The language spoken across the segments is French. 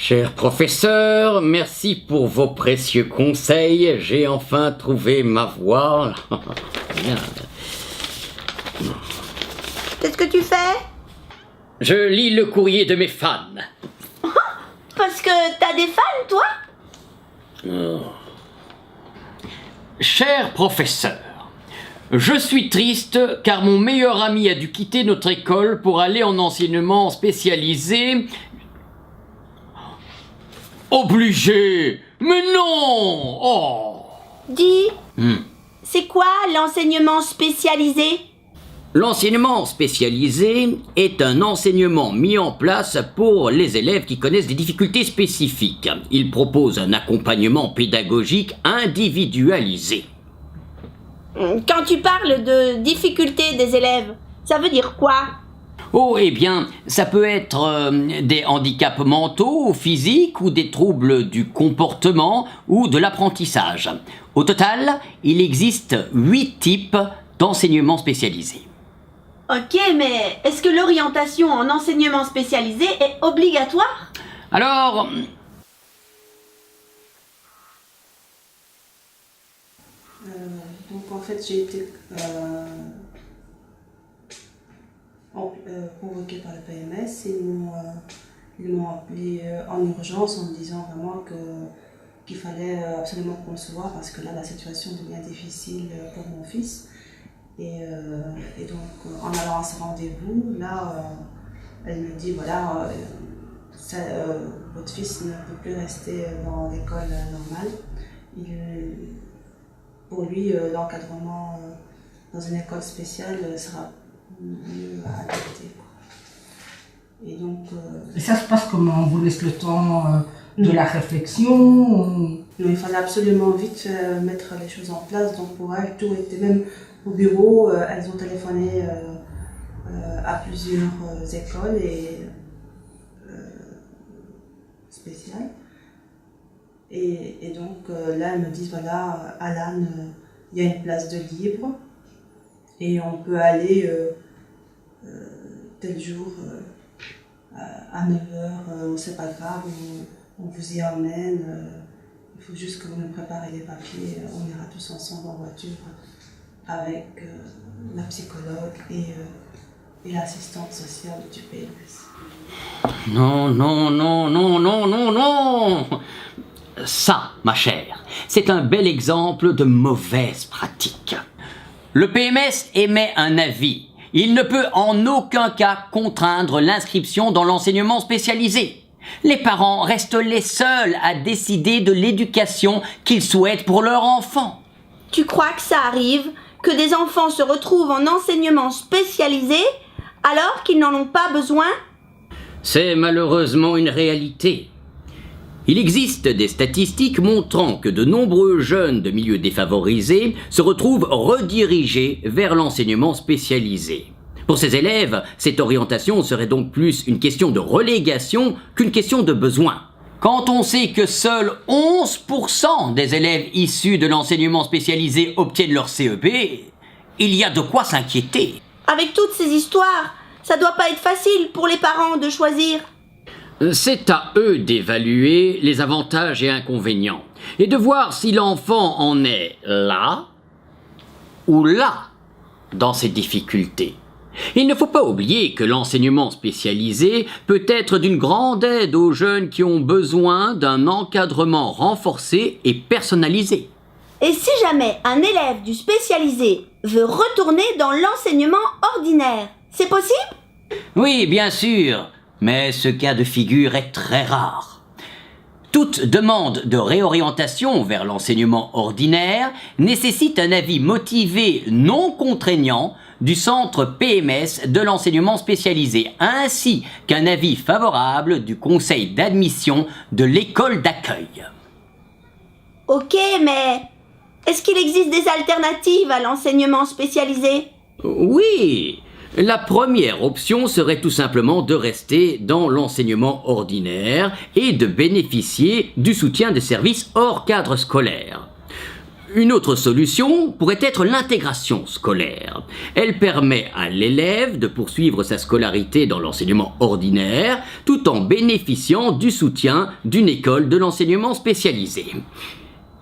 Cher professeur, merci pour vos précieux conseils. J'ai enfin trouvé ma voie. Bien. Qu'est-ce que tu fais? Je lis le courrier de mes fans. Parce que t'as des fans, toi? Cher professeur, je suis triste car mon meilleur ami a dû quitter notre école pour aller en enseignement spécialisé. Obligé! Mais non! Oh! Dis, c'est quoi l'enseignement spécialisé? L'enseignement spécialisé est un enseignement mis en place pour les élèves qui connaissent des difficultés spécifiques. Il propose un accompagnement pédagogique individualisé. Quand tu parles de difficultés des élèves, ça veut dire quoi? Oh, eh bien, ça peut être des handicaps mentaux, physiques ou des troubles du comportement ou de l'apprentissage. Au total, il existe 8 types d'enseignement spécialisé. Ok, mais est-ce que l'orientation en enseignement spécialisé est obligatoire? Alors, Donc en fait j'ai été convoquée par le PMS et ils m'ont appelé en urgence en me disant vraiment qu'il fallait absolument qu'on se voie parce que là la situation devient difficile pour mon fils. Et donc en allant à ce rendez-vous, là elle me dit voilà, votre fils ne peut plus rester dans l'école normale. Pour lui, l'encadrement dans une école spéciale sera mieux adapté. Et donc. Et ça se passe comment? On vous laisse le temps de la réflexion? Il fallait absolument vite mettre les choses en place. Donc pour elles, tout était même au bureau. Elles ont téléphoné à plusieurs écoles spéciales. Et donc là, elles me disent voilà, Alan, il y a une place de libre et on peut aller tel jour à 9h, c'est pas grave, on vous y emmène. Il faut juste que vous me préparez les papiers, on ira tous ensemble en voiture avec la psychologue et l'assistante sociale du PMS. non, non, non, non, non, non, non! Ça, ma chère, c'est un bel exemple de mauvaise pratique. Le PMS émet un avis. Il ne peut en aucun cas contraindre l'inscription dans l'enseignement spécialisé. Les parents restent les seuls à décider de l'éducation qu'ils souhaitent pour leur enfant. Tu crois que ça arrive que des enfants se retrouvent en enseignement spécialisé alors qu'ils n'en ont pas besoin? C'est malheureusement une réalité. Il existe des statistiques montrant que de nombreux jeunes de milieux défavorisés se retrouvent redirigés vers l'enseignement spécialisé. Pour ces élèves, cette orientation serait donc plus une question de relégation qu'une question de besoin. Quand on sait que seuls 11% des élèves issus de l'enseignement spécialisé obtiennent leur CEP, il y a de quoi s'inquiéter. Avec toutes ces histoires, ça doit pas être facile pour les parents de choisir. C'est à eux d'évaluer les avantages et inconvénients et de voir si l'enfant en est là ou là dans ses difficultés. Il ne faut pas oublier que l'enseignement spécialisé peut être d'une grande aide aux jeunes qui ont besoin d'un encadrement renforcé et personnalisé. Et si jamais un élève du spécialisé veut retourner dans l'enseignement ordinaire, c'est possible? Oui, bien sûr, mais ce cas de figure est très rare. Toute demande de réorientation vers l'enseignement ordinaire nécessite un avis motivé non contraignant du centre PMS de l'enseignement spécialisé, ainsi qu'un avis favorable du conseil d'admission de l'école d'accueil. Ok, mais est-ce qu'il existe des alternatives à l'enseignement spécialisé? Oui, la première option serait tout simplement de rester dans l'enseignement ordinaire et de bénéficier du soutien des services hors cadre scolaire. Une autre solution pourrait être l'intégration scolaire. Elle permet à l'élève de poursuivre sa scolarité dans l'enseignement ordinaire tout en bénéficiant du soutien d'une école de l'enseignement spécialisé.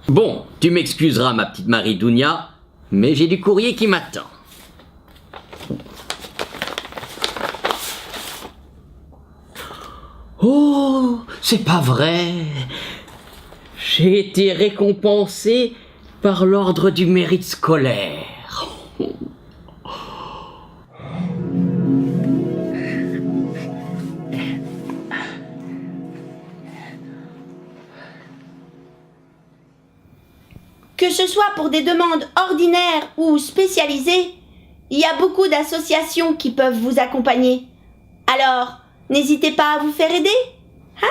Bon, tu m'excuseras ma petite Marie Dounia, mais j'ai du courrier qui m'attend. Oh, c'est pas vrai. J'ai été récompensé par l'ordre du mérite scolaire. Que ce soit pour des demandes ordinaires ou spécialisées, il y a beaucoup d'associations qui peuvent vous accompagner. Alors, n'hésitez pas à vous faire aider, hein ?